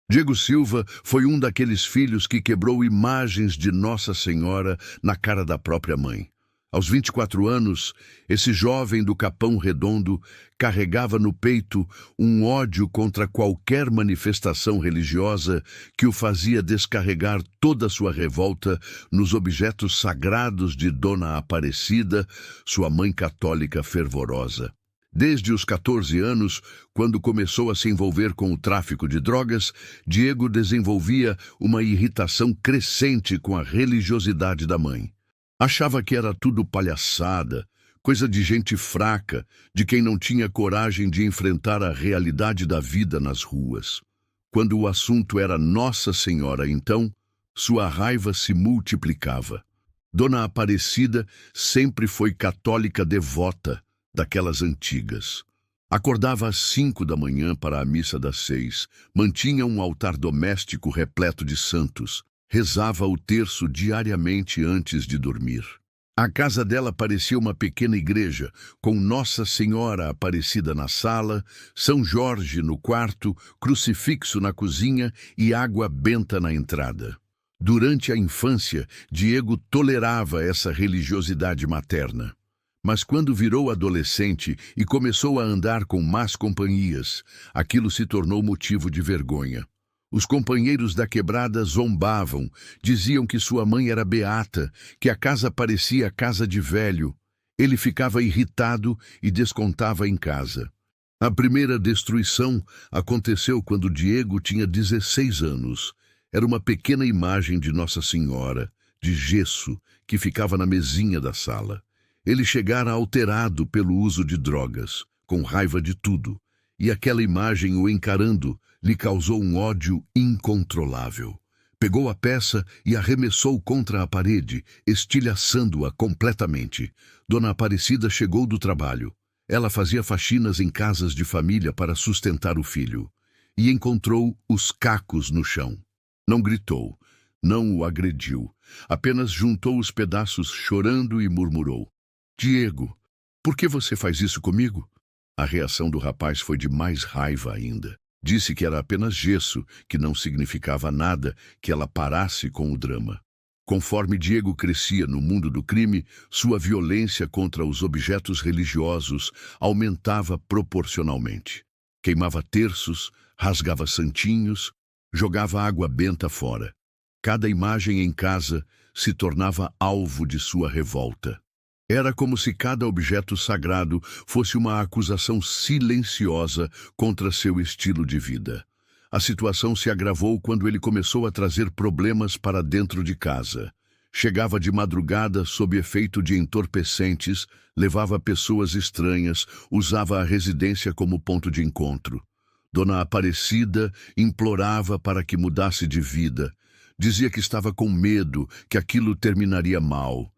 Diego Silva foi um daqueles filhos que quebrou imagens de Nossa Senhora na cara da própria mãe. Aos 24 anos, esse jovem do Capão Redondo carregava no peito um ódio contra qualquer manifestação religiosa que o fazia descarregar toda a sua revolta nos objetos sagrados de Dona Aparecida, sua mãe católica fervorosa. Desde os 14 anos, quando começou a se envolver com o tráfico de drogas, Diego desenvolvia uma irritação crescente com a religiosidade da mãe. Achava que era tudo palhaçada, coisa de gente fraca, de quem não tinha coragem de enfrentar a realidade da vida nas ruas. Quando o assunto era Nossa Senhora, então, sua raiva se multiplicava. Dona Aparecida sempre foi católica devota, daquelas antigas. Acordava às 5 da manhã para a missa das 6, mantinha um altar doméstico repleto de santos, rezava o terço diariamente antes de dormir. A casa dela parecia uma pequena igreja, com Nossa Senhora Aparecida na sala, São Jorge no quarto, crucifixo na cozinha e água benta na entrada. Durante a infância, Diego tolerava essa religiosidade materna. Mas quando virou adolescente e começou a andar com más companhias, aquilo se tornou motivo de vergonha. Os companheiros da quebrada zombavam, diziam que sua mãe era beata, que a casa parecia casa de velho. Ele ficava irritado e descontava em casa. A primeira destruição aconteceu quando Diego tinha 16 anos. Era uma pequena imagem de Nossa Senhora, de gesso, que ficava na mesinha da sala. Ele chegara alterado pelo uso de drogas, com raiva de tudo, e aquela imagem o encarando lhe causou um ódio incontrolável. Pegou a peça e arremessou contra a parede, estilhaçando-a completamente. Dona Aparecida chegou do trabalho. Ela fazia faxinas em casas de família para sustentar o filho, e encontrou os cacos no chão. Não gritou, não o agrediu, apenas juntou os pedaços chorando e murmurou: "Diego, por que você faz isso comigo?" A reação do rapaz foi de mais raiva ainda. Disse que era apenas gesso, que não significava nada, que ela parasse com o drama. Conforme Diego crescia no mundo do crime, sua violência contra os objetos religiosos aumentava proporcionalmente. Queimava terços, rasgava santinhos, jogava água benta fora. Cada imagem em casa se tornava alvo de sua revolta. Era como se cada objeto sagrado fosse uma acusação silenciosa contra seu estilo de vida. A situação se agravou quando ele começou a trazer problemas para dentro de casa. Chegava de madrugada sob efeito de entorpecentes, levava pessoas estranhas, usava a residência como ponto de encontro. Dona Aparecida implorava para que mudasse de vida. Dizia que estava com medo, que aquilo terminaria mal.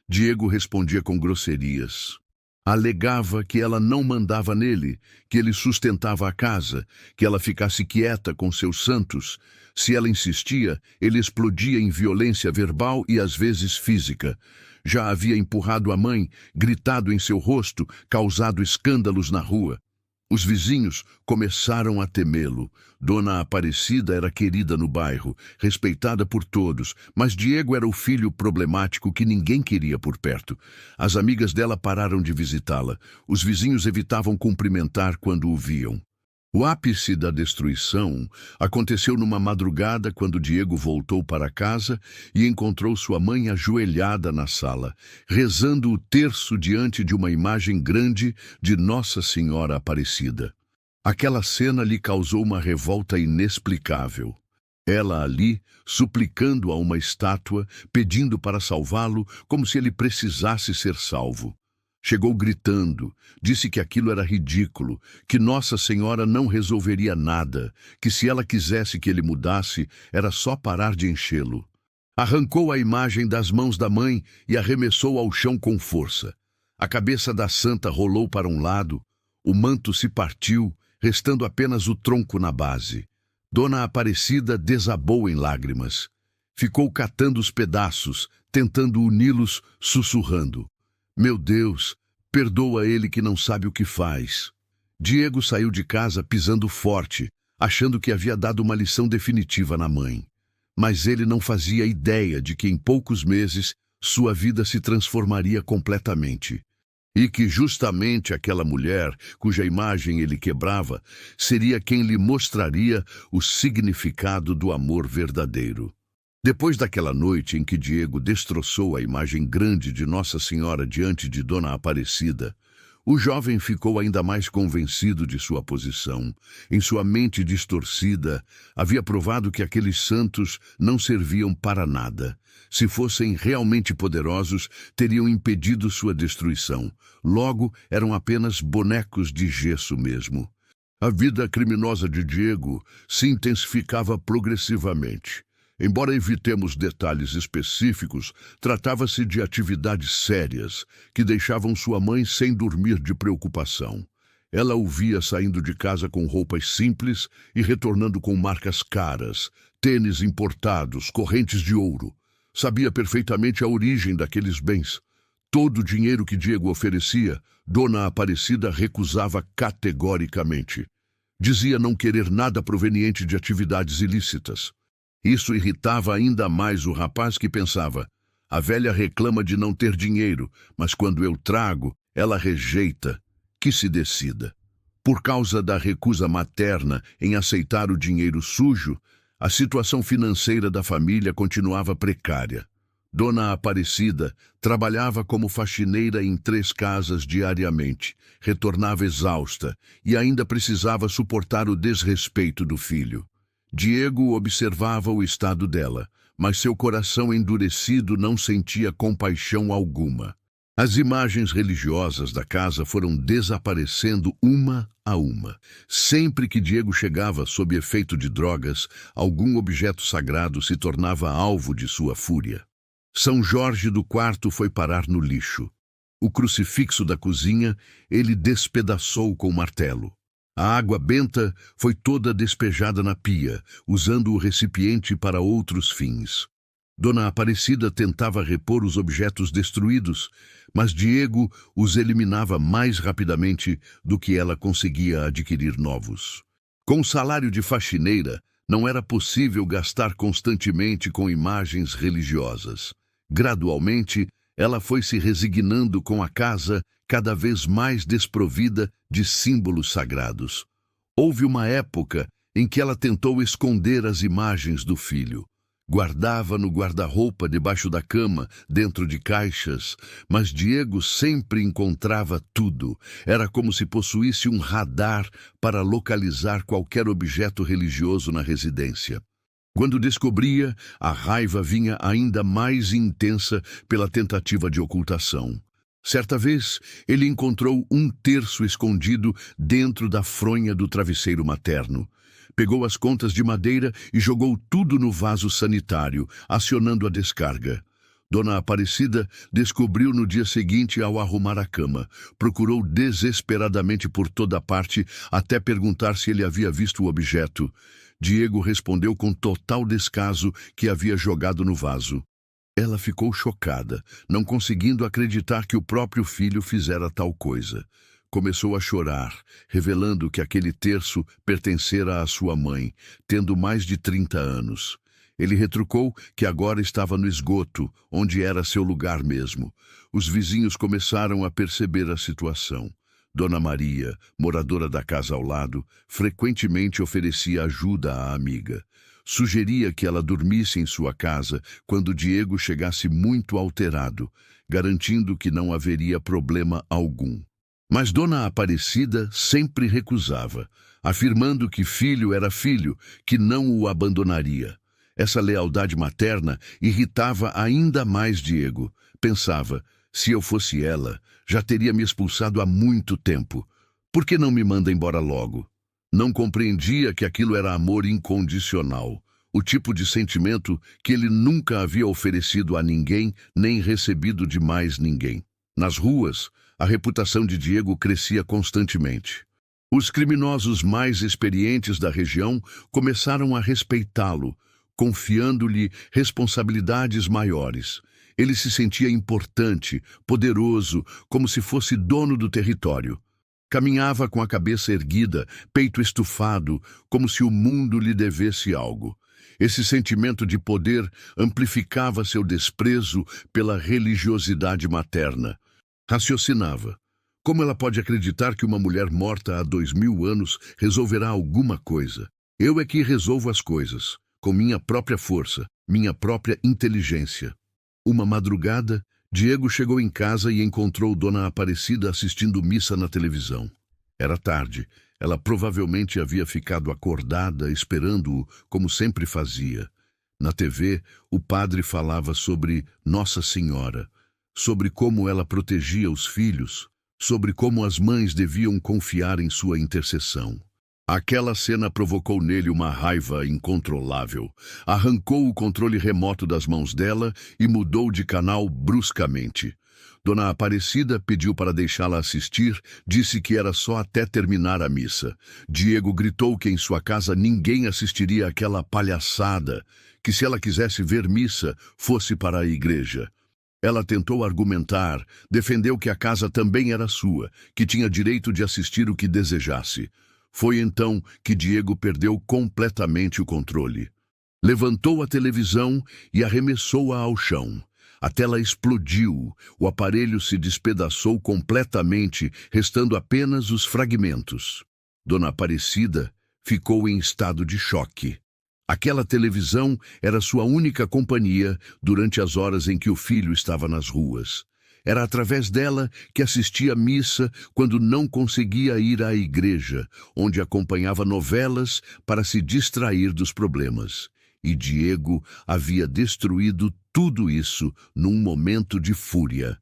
Diego respondia com grosserias. Alegava que ela não mandava nele, que ele sustentava a casa, que ela ficasse quieta com seus santos. Se ela insistia, ele explodia em violência verbal e às vezes física. Já havia empurrado a mãe, gritado em seu rosto, causado escândalos na rua. Os vizinhos começaram a temê-lo. Dona Aparecida era querida no bairro, respeitada por todos, mas Diego era o filho problemático que ninguém queria por perto. As amigas dela pararam de visitá-la. Os vizinhos evitavam cumprimentar quando o viam. O ápice da destruição aconteceu numa madrugada quando Diego voltou para casa e encontrou sua mãe ajoelhada na sala, rezando o terço diante de uma imagem grande de Nossa Senhora Aparecida. Aquela cena lhe causou uma revolta inexplicável. Ela ali, suplicando a uma estátua, pedindo para salvá-lo, como se ele precisasse ser salvo. Chegou gritando, disse que aquilo era ridículo, que Nossa Senhora não resolveria nada, que se ela quisesse que ele mudasse, era só parar de enchê-lo. Arrancou a imagem das mãos da mãe e arremessou ao chão com força. A cabeça da santa rolou para um lado, o manto se partiu, restando apenas o tronco na base. Dona Aparecida desabou em lágrimas. Ficou catando os pedaços, tentando uni-los, sussurrando: "Meu Deus, perdoa ele que não sabe o que faz." Diego saiu de casa pisando forte. achando que havia dado uma lição definitiva na mãe. Mas ele não fazia ideia de que em poucos meses sua vida se transformaria completamente. E que justamente aquela mulher, cuja imagem ele quebrava, seria quem lhe mostraria o significado do amor verdadeiro. Depois daquela noite em que Diego destroçou a imagem grande de Nossa Senhora diante de Dona Aparecida, o jovem ficou ainda mais convencido de sua posição. Em sua mente distorcida, havia provado que aqueles santos não serviam para nada. Se fossem realmente poderosos, teriam impedido sua destruição. Logo, eram apenas bonecos de gesso mesmo. A vida criminosa de Diego se intensificava progressivamente. Embora evitemos detalhes específicos, tratava-se de atividades sérias que deixavam sua mãe sem dormir de preocupação. Ela o via saindo de casa com roupas simples e retornando com marcas caras, tênis importados, correntes de ouro. Sabia perfeitamente a origem daqueles bens. Todo o dinheiro que Diego oferecia, Dona Aparecida recusava categoricamente. Dizia não querer nada proveniente de atividades ilícitas. Isso irritava ainda mais o rapaz, que pensava: a velha reclama de não ter dinheiro, mas quando eu trago, ela rejeita. Que se decida. Por causa da recusa materna em aceitar o dinheiro sujo, a situação financeira da família continuava precária. Dona Aparecida trabalhava como faxineira em 3 casas diariamente, retornava exausta e ainda precisava suportar o desrespeito do filho. Diego observava o estado dela, mas seu coração endurecido não sentia compaixão alguma. As imagens religiosas da casa foram desaparecendo uma a uma. Sempre que Diego chegava sob efeito de drogas, algum objeto sagrado se tornava alvo de sua fúria. São Jorge do quarto foi parar no lixo. O crucifixo da cozinha ele despedaçou com martelo. A água benta foi toda despejada na pia, usando o recipiente para outros fins. Dona Aparecida tentava repor os objetos destruídos, mas Diego os eliminava mais rapidamente do que ela conseguia adquirir novos. Com o salário de faxineira, não era possível gastar constantemente com imagens religiosas. Gradualmente, ela foi se resignando com a casa cada vez mais desprovida de símbolos sagrados. Houve uma época em que ela tentou esconder as imagens do filho. Guardava no guarda-roupa debaixo da cama, dentro de caixas, mas Diego sempre encontrava tudo. Era como se possuísse um radar para localizar qualquer objeto religioso na residência. Quando descobria, a raiva vinha ainda mais intensa pela tentativa de ocultação. Certa vez, ele encontrou um terço escondido dentro da fronha do travesseiro materno. Pegou as contas de madeira e jogou tudo no vaso sanitário, acionando a descarga. Dona Aparecida descobriu no dia seguinte ao arrumar a cama. Procurou desesperadamente por toda parte até perguntar se ele havia visto o objeto. Diego respondeu com total descaso que havia jogado no vaso. Ela ficou chocada, não conseguindo acreditar que o próprio filho fizera tal coisa. Começou a chorar, revelando que aquele terço pertencera à sua mãe, tendo mais de 30 anos. Ele retrucou que agora estava no esgoto, onde era seu lugar mesmo. Os vizinhos começaram a perceber a situação. Dona Maria, moradora da casa ao lado, frequentemente oferecia ajuda à amiga. Sugeria que ela dormisse em sua casa quando Diego chegasse muito alterado, garantindo que não haveria problema algum. Mas Dona Aparecida sempre recusava, afirmando que filho era filho, que não o abandonaria. Essa lealdade materna irritava ainda mais Diego. Pensava: se eu fosse ela, já teria me expulsado há muito tempo. Por que não me manda embora logo? Não compreendia que aquilo era amor incondicional, o tipo de sentimento que ele nunca havia oferecido a ninguém, nem recebido de mais ninguém. Nas ruas, a reputação de Diego crescia constantemente. Os criminosos mais experientes da região começaram a respeitá-lo, confiando-lhe responsabilidades maiores. Ele se sentia importante, poderoso, como se fosse dono do território. Caminhava com a cabeça erguida, peito estufado, como se o mundo lhe devesse algo. Esse sentimento de poder amplificava seu desprezo pela religiosidade materna. Raciocinava. Como ela pode acreditar que uma mulher morta há 2000 anos resolverá alguma coisa? Eu é que resolvo as coisas, com minha própria força, minha própria inteligência. Uma madrugada, Diego chegou em casa e encontrou Dona Aparecida assistindo missa na televisão. Era tarde. Ela provavelmente havia ficado acordada, esperando-o, como sempre fazia. Na TV, o padre falava sobre Nossa Senhora, sobre como ela protegia os filhos, sobre como as mães deviam confiar em sua intercessão. Aquela cena provocou nele uma raiva incontrolável. Arrancou o controle remoto das mãos dela e mudou de canal bruscamente. Dona Aparecida pediu para deixá-la assistir, disse que era só até terminar a missa. Diego gritou que em sua casa ninguém assistiria àquela palhaçada, que se ela quisesse ver missa, fosse para a igreja. Ela tentou argumentar, defendeu que a casa também era sua, que tinha direito de assistir o que desejasse. Foi então que Diego perdeu completamente o controle. Levantou a televisão e arremessou-a ao chão. A tela explodiu, o aparelho se despedaçou completamente, restando apenas os fragmentos. Dona Aparecida ficou em estado de choque. Aquela televisão era sua única companhia durante as horas em que o filho estava nas ruas. Era através dela que assistia à missa quando não conseguia ir à igreja, onde acompanhava novelas para se distrair dos problemas. E Diego havia destruído tudo isso num momento de fúria.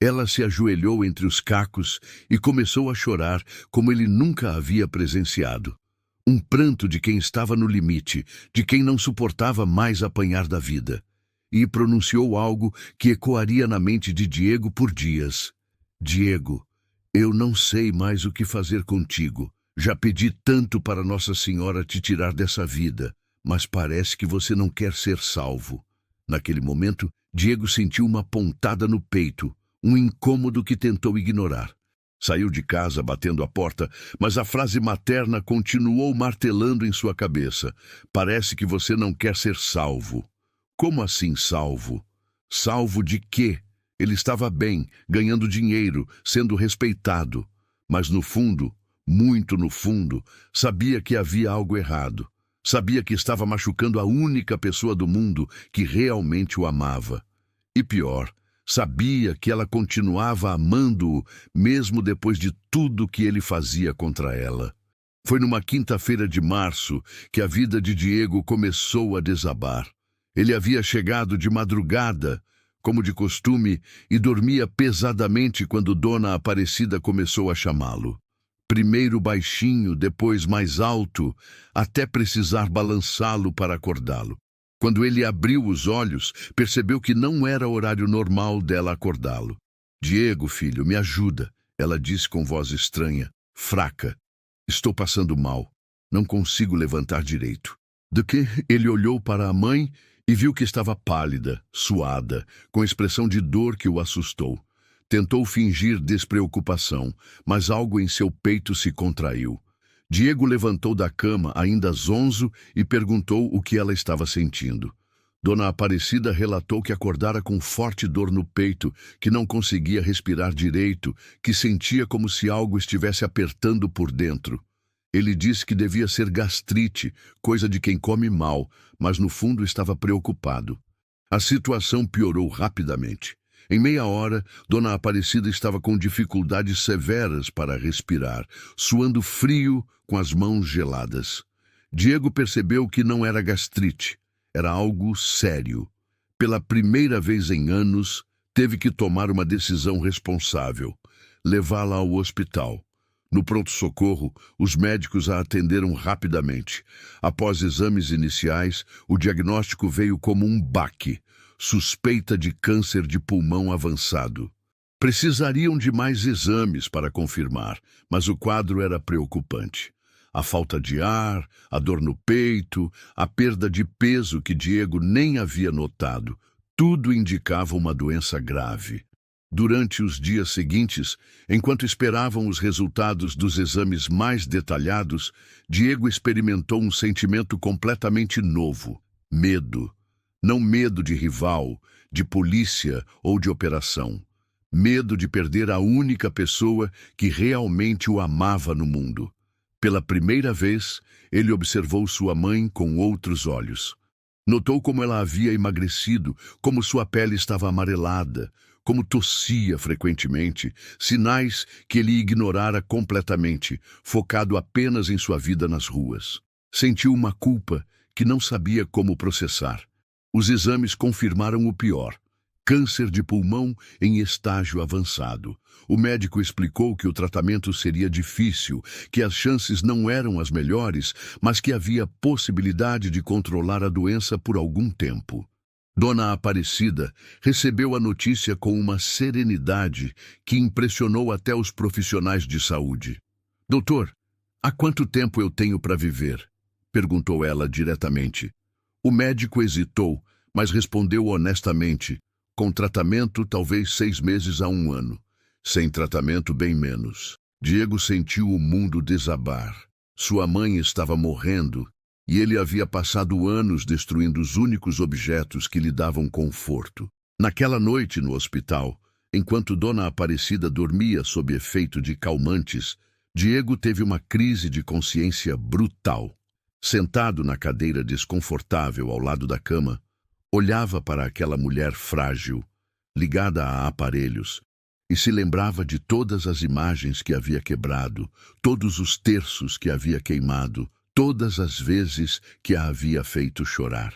Ela se ajoelhou entre os cacos e começou a chorar como ele nunca havia presenciado. Um pranto de quem estava no limite, de quem não suportava mais apanhar da vida. E pronunciou algo que ecoaria na mente de Diego por dias. Diego, eu não sei mais o que fazer contigo. Já pedi tanto para Nossa Senhora te tirar dessa vida, mas parece que você não quer ser salvo. Naquele momento, Diego sentiu uma pontada no peito, um incômodo que tentou ignorar. Saiu de casa batendo a porta, mas a frase materna continuou martelando em sua cabeça. Parece que você não quer ser salvo. Como assim salvo? Salvo de quê? Ele estava bem, ganhando dinheiro, sendo respeitado. Mas no fundo, muito no fundo, sabia que havia algo errado. Sabia que estava machucando a única pessoa do mundo que realmente o amava. E pior, sabia que ela continuava amando-o, mesmo depois de tudo que ele fazia contra ela. Foi numa quinta-feira de março que a vida de Diego começou a desabar. Ele havia chegado de madrugada, como de costume, e dormia pesadamente quando Dona Aparecida começou a chamá-lo. Primeiro baixinho, depois mais alto, até precisar balançá-lo para acordá-lo. Quando ele abriu os olhos, percebeu que não era horário normal dela acordá-lo. Diego, filho, me ajuda, ela disse com voz estranha, fraca. Estou passando mal. Não consigo levantar direito. Do que ele olhou para a mãe e viu que estava pálida, suada, com expressão de dor que o assustou. Tentou fingir despreocupação, mas algo em seu peito se contraiu. Diego levantou da cama, ainda zonzo, e perguntou o que ela estava sentindo. Dona Aparecida relatou que acordara com forte dor no peito, que não conseguia respirar direito, que sentia como se algo estivesse apertando por dentro. Ele disse que devia ser gastrite, coisa de quem come mal, mas no fundo estava preocupado. A situação piorou rapidamente. Em meia hora, Dona Aparecida estava com dificuldades severas para respirar, suando frio com as mãos geladas. Diego percebeu que não era gastrite, era algo sério. Pela primeira vez em anos, teve que tomar uma decisão responsável, levá-la ao hospital. No pronto-socorro, os médicos a atenderam rapidamente. Após exames iniciais, o diagnóstico veio como um baque. Suspeita de câncer de pulmão avançado. Precisariam de mais exames para confirmar, mas o quadro era preocupante. A falta de ar, a dor no peito, a perda de peso que Diego nem havia notado, tudo indicava uma doença grave. Durante os dias seguintes, enquanto esperavam os resultados dos exames mais detalhados, Diego experimentou um sentimento completamente novo: medo. Não medo de rival, de polícia ou de operação. Medo de perder a única pessoa que realmente o amava no mundo. Pela primeira vez, ele observou sua mãe com outros olhos. Notou como ela havia emagrecido, como sua pele estava amarelada, como tossia frequentemente, sinais que ele ignorara completamente, focado apenas em sua vida nas ruas. Sentiu uma culpa que não sabia como processar. Os exames confirmaram o pior: câncer de pulmão em estágio avançado. O médico explicou que o tratamento seria difícil, que as chances não eram as melhores, mas que havia possibilidade de controlar a doença por algum tempo. Dona Aparecida recebeu a notícia com uma serenidade que impressionou até os profissionais de saúde. Doutor, há quanto tempo eu tenho para viver? Perguntou ela diretamente. O médico hesitou, mas respondeu honestamente: com tratamento, talvez 6 meses a 1 ano. Sem tratamento, bem menos. Diego sentiu o mundo desabar. Sua mãe estava morrendo e ele havia passado anos destruindo os únicos objetos que lhe davam conforto. Naquela noite no hospital, enquanto Dona Aparecida dormia sob efeito de calmantes, Diego teve uma crise de consciência brutal. Sentado na cadeira desconfortável ao lado da cama, olhava para aquela mulher frágil, ligada a aparelhos, e se lembrava de todas as imagens que havia quebrado, todos os terços que havia queimado, todas as vezes que a havia feito chorar.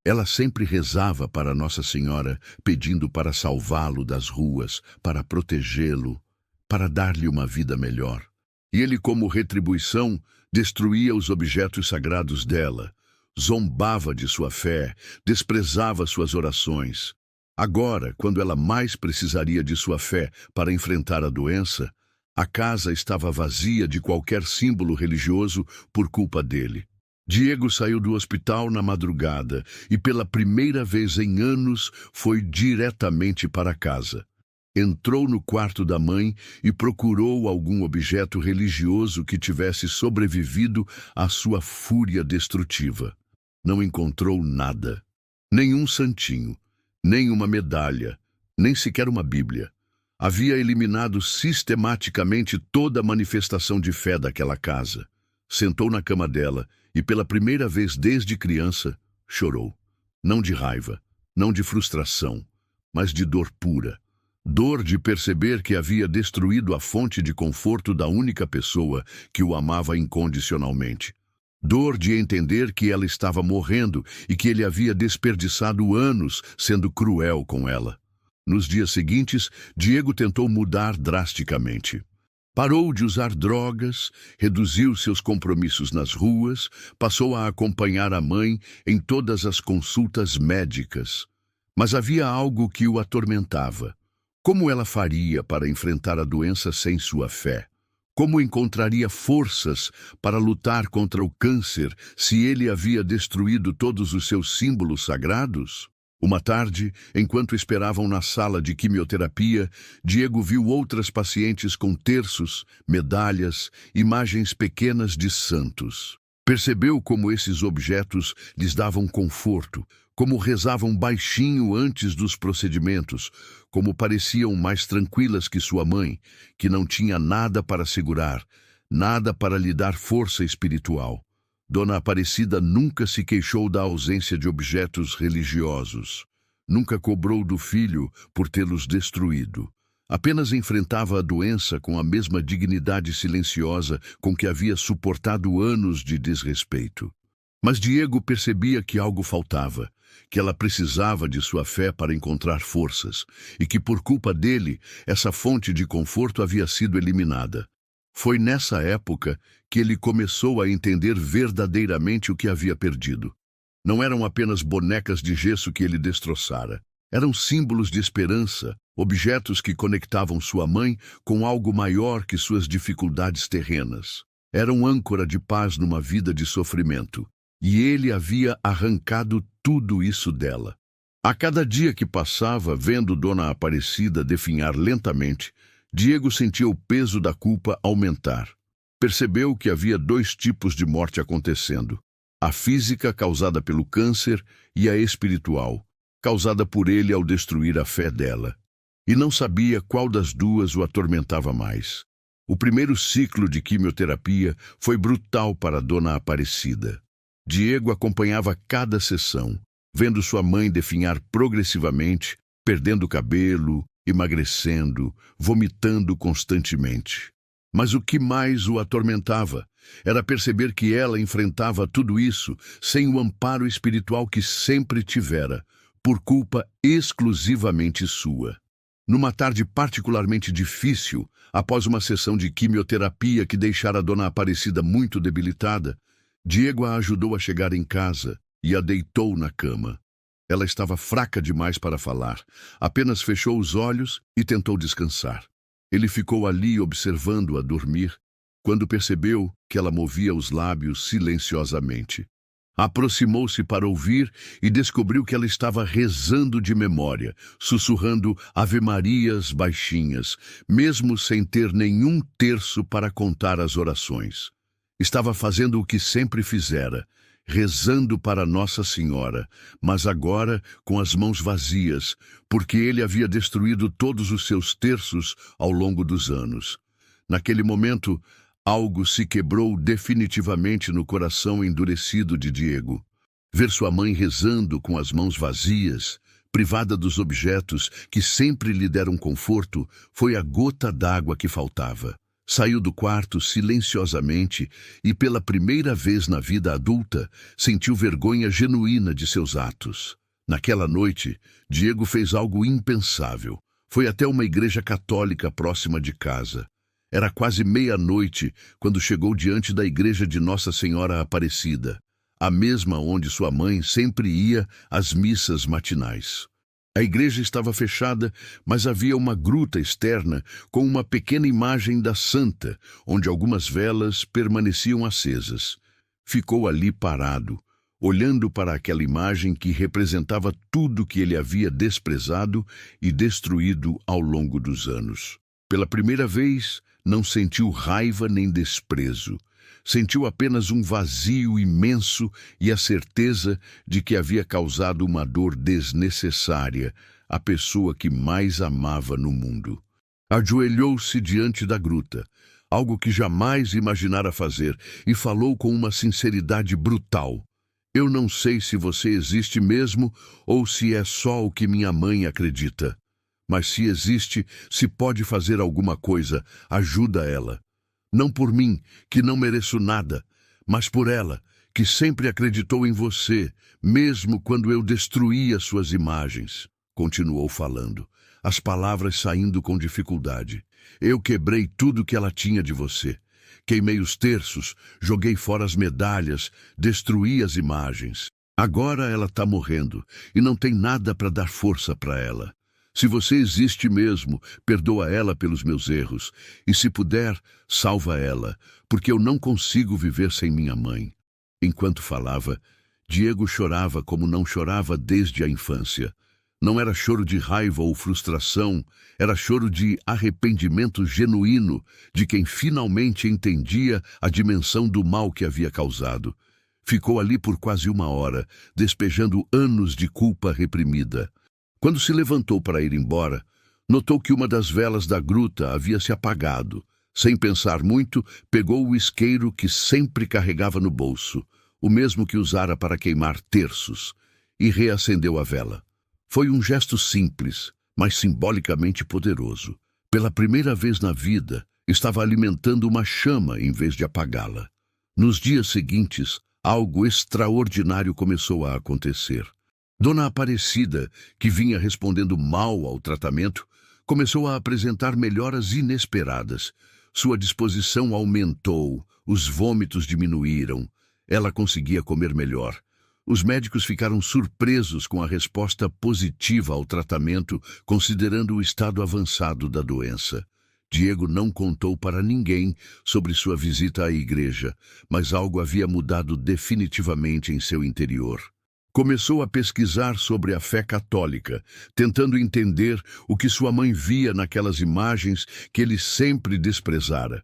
Ela sempre rezava para Nossa Senhora, pedindo para salvá-lo das ruas, para protegê-lo, para dar-lhe uma vida melhor. E ele, como retribuição, destruía os objetos sagrados dela, zombava de sua fé, desprezava suas orações. Agora, quando ela mais precisaria de sua fé para enfrentar a doença, a casa estava vazia de qualquer símbolo religioso por culpa dele. Diego saiu do hospital na madrugada e, pela primeira vez em anos, foi diretamente para casa. Entrou no quarto da mãe e procurou algum objeto religioso que tivesse sobrevivido à sua fúria destrutiva. Não encontrou nada. Nenhum santinho, nem uma medalha, nem sequer uma Bíblia. Havia eliminado sistematicamente toda a manifestação de fé daquela casa. Sentou na cama dela e, pela primeira vez desde criança, chorou. Não de raiva, não de frustração, mas de dor pura. Dor de perceber que havia destruído a fonte de conforto da única pessoa que o amava incondicionalmente. Dor de entender que ela estava morrendo e que ele havia desperdiçado anos sendo cruel com ela. Nos dias seguintes, Diego tentou mudar drasticamente. Parou de usar drogas, reduziu seus compromissos nas ruas, passou a acompanhar a mãe em todas as consultas médicas. Mas havia algo que o atormentava. Como ela faria para enfrentar a doença sem sua fé? Como encontraria forças para lutar contra o câncer se ele havia destruído todos os seus símbolos sagrados? Uma tarde, enquanto esperavam na sala de quimioterapia, Diego viu outras pacientes com terços, medalhas, imagens pequenas de santos. Percebeu como esses objetos lhes davam conforto, como rezavam baixinho antes dos procedimentos, como pareciam mais tranquilas que sua mãe, que não tinha nada para segurar, nada para lhe dar força espiritual. Dona Aparecida nunca se queixou da ausência de objetos religiosos. Nunca cobrou do filho por tê-los destruído. Apenas enfrentava a doença com a mesma dignidade silenciosa com que havia suportado anos de desrespeito. Mas Diego percebia que algo faltava, que ela precisava de sua fé para encontrar forças, e que por culpa dele, essa fonte de conforto havia sido eliminada. Foi nessa época que ele começou a entender verdadeiramente o que havia perdido. Não eram apenas bonecas de gesso que ele destroçara. Eram símbolos de esperança, objetos que conectavam sua mãe com algo maior que suas dificuldades terrenas. Eram âncora de paz numa vida de sofrimento. E ele havia arrancado tudo isso dela. A cada dia que passava, vendo Dona Aparecida definhar lentamente, Diego sentia o peso da culpa aumentar. Percebeu que havia dois tipos de morte acontecendo: a física, causada pelo câncer, e a espiritual, causada por ele ao destruir a fé dela. E não sabia qual das duas o atormentava mais. O primeiro ciclo de quimioterapia foi brutal para Dona Aparecida. Diego acompanhava cada sessão, vendo sua mãe definhar progressivamente, perdendo cabelo, emagrecendo, vomitando constantemente. Mas o que mais o atormentava era perceber que ela enfrentava tudo isso sem o amparo espiritual que sempre tivera, por culpa exclusivamente sua. Numa tarde particularmente difícil, após uma sessão de quimioterapia que deixara Dona Aparecida muito debilitada, Diego a ajudou a chegar em casa e a deitou na cama. Ela estava fraca demais para falar, apenas fechou os olhos e tentou descansar. Ele ficou ali observando-a dormir, quando percebeu que ela movia os lábios silenciosamente. Aproximou-se para ouvir e descobriu que ela estava rezando de memória, sussurrando ave-marias baixinhas, mesmo sem ter nenhum terço para contar as orações. Estava fazendo o que sempre fizera, rezando para Nossa Senhora, mas agora com as mãos vazias, porque ele havia destruído todos os seus terços ao longo dos anos. Naquele momento, algo se quebrou definitivamente no coração endurecido de Diego. Ver sua mãe rezando com as mãos vazias, privada dos objetos que sempre lhe deram conforto, foi a gota d'água que faltava. Saiu do quarto silenciosamente e, pela primeira vez na vida adulta, sentiu vergonha genuína de seus atos. Naquela noite, Diego fez algo impensável. Foi até uma igreja católica próxima de casa. Era quase meia-noite quando chegou diante da igreja de Nossa Senhora Aparecida, a mesma onde sua mãe sempre ia às missas matinais. A igreja estava fechada, mas havia uma gruta externa com uma pequena imagem da santa, onde algumas velas permaneciam acesas. Ficou ali parado, olhando para aquela imagem que representava tudo que ele havia desprezado e destruído ao longo dos anos. Pela primeira vez, não sentiu raiva nem desprezo. Sentiu apenas um vazio imenso e a certeza de que havia causado uma dor desnecessária à pessoa que mais amava no mundo. Ajoelhou-se diante da gruta, algo que jamais imaginara fazer, e falou com uma sinceridade brutal. Eu não sei se você existe mesmo ou se é só o que minha mãe acredita. Mas se existe, se pode fazer alguma coisa, ajuda ela. Não por mim, que não mereço nada, mas por ela, que sempre acreditou em você, mesmo quando eu destruía suas imagens. Continuou falando, as palavras saindo com dificuldade. Eu quebrei tudo que ela tinha de você. Queimei os terços, joguei fora as medalhas, destruí as imagens. Agora ela está morrendo e não tem nada para dar força para ela. Se você existe mesmo, perdoa ela pelos meus erros. E se puder, salva ela, porque eu não consigo viver sem minha mãe. Enquanto falava, Diego chorava como não chorava desde a infância. Não era choro de raiva ou frustração, era choro de arrependimento genuíno de quem finalmente entendia a dimensão do mal que havia causado. Ficou ali por quase uma hora, despejando anos de culpa reprimida. Quando se levantou para ir embora, notou que uma das velas da gruta havia se apagado. Sem pensar muito, pegou o isqueiro que sempre carregava no bolso, o mesmo que usara para queimar terços, e reacendeu a vela. Foi um gesto simples, mas simbolicamente poderoso. Pela primeira vez na vida, estava alimentando uma chama em vez de apagá-la. Nos dias seguintes, algo extraordinário começou a acontecer. Dona Aparecida, que vinha respondendo mal ao tratamento, começou a apresentar melhoras inesperadas. Sua disposição aumentou, os vômitos diminuíram, ela conseguia comer melhor. Os médicos ficaram surpresos com a resposta positiva ao tratamento, considerando o estado avançado da doença. Diego não contou para ninguém sobre sua visita à igreja, mas algo havia mudado definitivamente em seu interior. Começou a pesquisar sobre a fé católica, tentando entender o que sua mãe via naquelas imagens que ele sempre desprezara.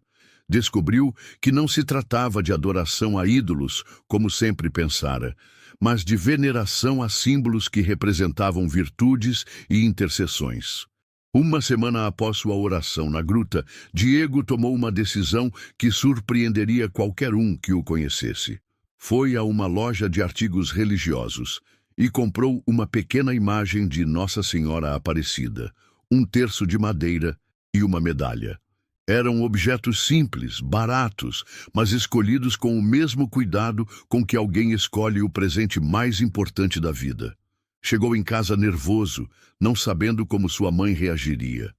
Descobriu que não se tratava de adoração a ídolos, como sempre pensara, mas de veneração a símbolos que representavam virtudes e intercessões. Uma semana após sua oração na gruta, Diego tomou uma decisão que surpreenderia qualquer um que o conhecesse. Foi a uma loja de artigos religiosos e comprou uma pequena imagem de Nossa Senhora Aparecida, um terço de madeira e uma medalha. Eram objetos simples, baratos, mas escolhidos com o mesmo cuidado com que alguém escolhe o presente mais importante da vida. Chegou em casa nervoso, não sabendo como sua mãe reagiria.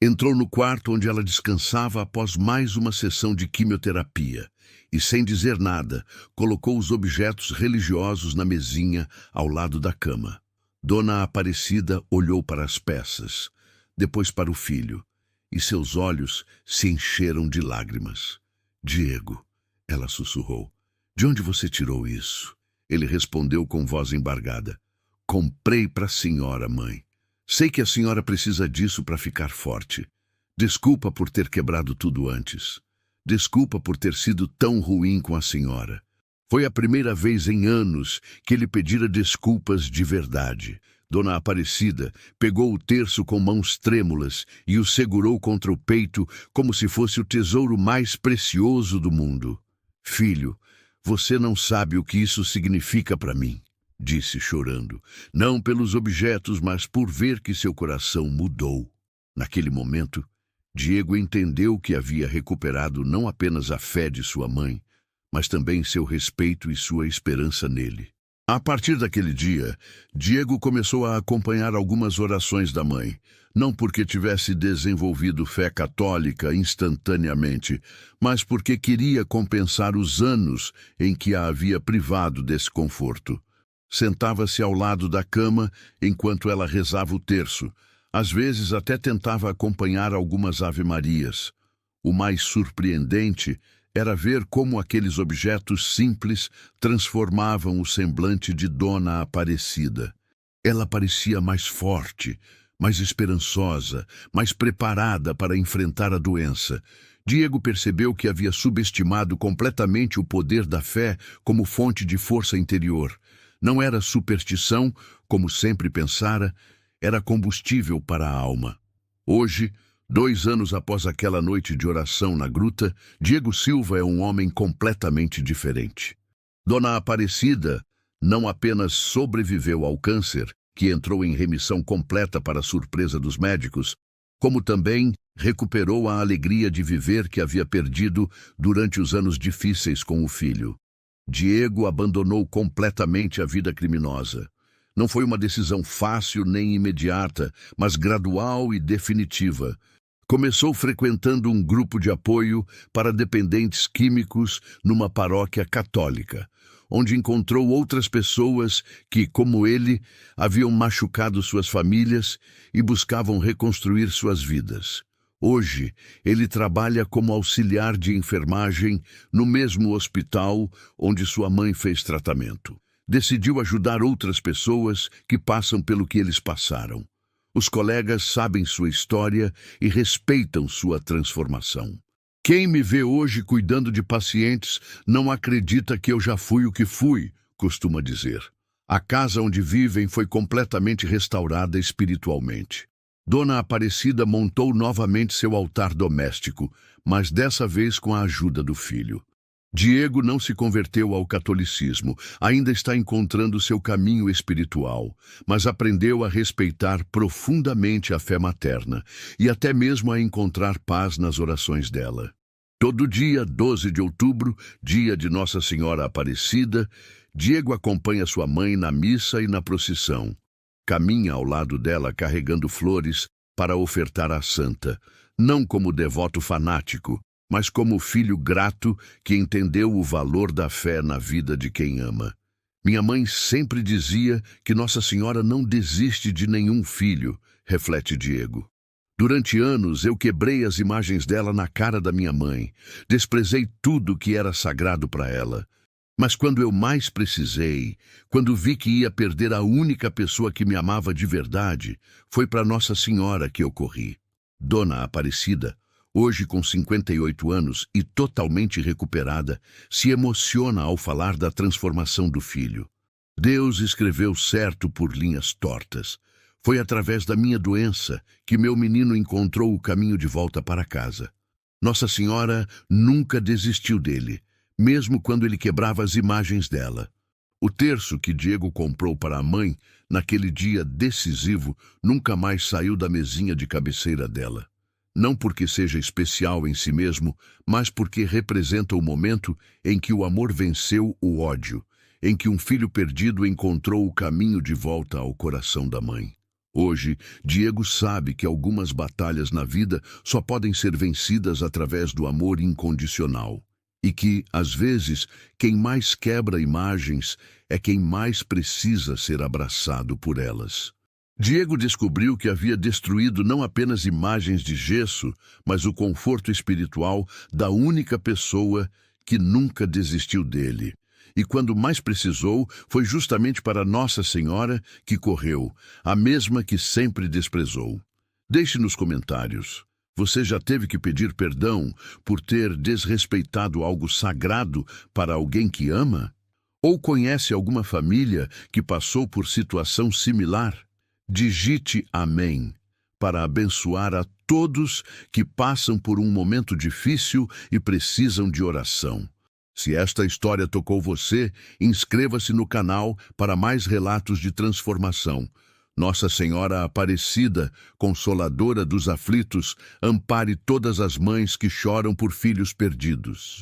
Entrou no quarto onde ela descansava após mais uma sessão de quimioterapia e, sem dizer nada, colocou os objetos religiosos na mesinha ao lado da cama. Dona Aparecida olhou para as peças, depois para o filho, e seus olhos se encheram de lágrimas. "Diego", ela sussurrou, "de onde você tirou isso?" Ele respondeu com voz embargada, "Comprei para a senhora, mãe. Sei que a senhora precisa disso para ficar forte. Desculpa por ter quebrado tudo antes. Desculpa por ter sido tão ruim com a senhora." Foi a primeira vez em anos que ele pedira desculpas de verdade. Dona Aparecida pegou o terço com mãos trêmulas e o segurou contra o peito como se fosse o tesouro mais precioso do mundo. "Filho, você não sabe o que isso significa para mim", disse chorando, "não pelos objetos, mas por ver que seu coração mudou." Naquele momento, Diego entendeu que havia recuperado não apenas a fé de sua mãe, mas também seu respeito e sua esperança nele. A partir daquele dia, Diego começou a acompanhar algumas orações da mãe, não porque tivesse desenvolvido fé católica instantaneamente, mas porque queria compensar os anos em que a havia privado desse conforto. Sentava-se ao lado da cama enquanto ela rezava o terço. Às vezes até tentava acompanhar algumas ave-marias. O mais surpreendente era ver como aqueles objetos simples transformavam o semblante de Dona Aparecida. Ela parecia mais forte, mais esperançosa, mais preparada para enfrentar a doença. Diego percebeu que havia subestimado completamente o poder da fé como fonte de força interior. Não era superstição, como sempre pensara, era combustível para a alma. Hoje, 2 anos após aquela noite de oração na gruta, Diego Silva é um homem completamente diferente. Dona Aparecida não apenas sobreviveu ao câncer, que entrou em remissão completa para a surpresa dos médicos, como também recuperou a alegria de viver que havia perdido durante os anos difíceis com o filho. Diego abandonou completamente a vida criminosa. Não foi uma decisão fácil nem imediata, mas gradual e definitiva. Começou frequentando um grupo de apoio para dependentes químicos numa paróquia católica, onde encontrou outras pessoas que, como ele, haviam machucado suas famílias e buscavam reconstruir suas vidas. Hoje, ele trabalha como auxiliar de enfermagem no mesmo hospital onde sua mãe fez tratamento. Decidiu ajudar outras pessoas que passam pelo que eles passaram. Os colegas sabem sua história e respeitam sua transformação. "Quem me vê hoje cuidando de pacientes não acredita que eu já fui o que fui", costuma dizer. A casa onde vivem foi completamente restaurada espiritualmente. Dona Aparecida montou novamente seu altar doméstico, mas dessa vez com a ajuda do filho. Diego não se converteu ao catolicismo, ainda está encontrando seu caminho espiritual, mas aprendeu a respeitar profundamente a fé materna e até mesmo a encontrar paz nas orações dela. Todo dia, 12 de outubro, dia de Nossa Senhora Aparecida, Diego acompanha sua mãe na missa e na procissão. Caminha ao lado dela carregando flores para ofertar à santa, não como devoto fanático, mas como filho grato que entendeu o valor da fé na vida de quem ama. "Minha mãe sempre dizia que Nossa Senhora não desiste de nenhum filho", reflete Diego. "Durante anos eu quebrei as imagens dela na cara da minha mãe. Desprezei tudo que era sagrado para ela. Mas quando eu mais precisei, quando vi que ia perder a única pessoa que me amava de verdade, foi para Nossa Senhora que eu corri. Dona Aparecida, hoje com 58 anos e totalmente recuperada, se emociona ao falar da transformação do filho. Deus escreveu certo por linhas tortas. Foi através da minha doença que meu menino encontrou o caminho de volta para casa. Nossa Senhora nunca desistiu dele, mesmo quando ele quebrava as imagens dela. O terço que Diego comprou para a mãe, naquele dia decisivo, nunca mais saiu da mesinha de cabeceira dela. Não porque seja especial em si mesmo, mas porque representa o momento em que o amor venceu o ódio, em que um filho perdido encontrou o caminho de volta ao coração da mãe. Hoje, Diego sabe que algumas batalhas na vida só podem ser vencidas através do amor incondicional. E que, às vezes, quem mais quebra imagens é quem mais precisa ser abraçado por elas. Diego descobriu que havia destruído não apenas imagens de gesso, mas o conforto espiritual da única pessoa que nunca desistiu dele. E quando mais precisou, foi justamente para Nossa Senhora que correu, a mesma que sempre desprezou. Deixe nos comentários. Você já teve que pedir perdão por ter desrespeitado algo sagrado para alguém que ama? Ou conhece alguma família que passou por situação similar? Digite amém para abençoar a todos que passam por um momento difícil e precisam de oração. Se esta história tocou você, inscreva-se no canal para mais relatos de transformação. Nossa Senhora Aparecida, Consoladora dos aflitos, ampare todas as mães que choram por filhos perdidos.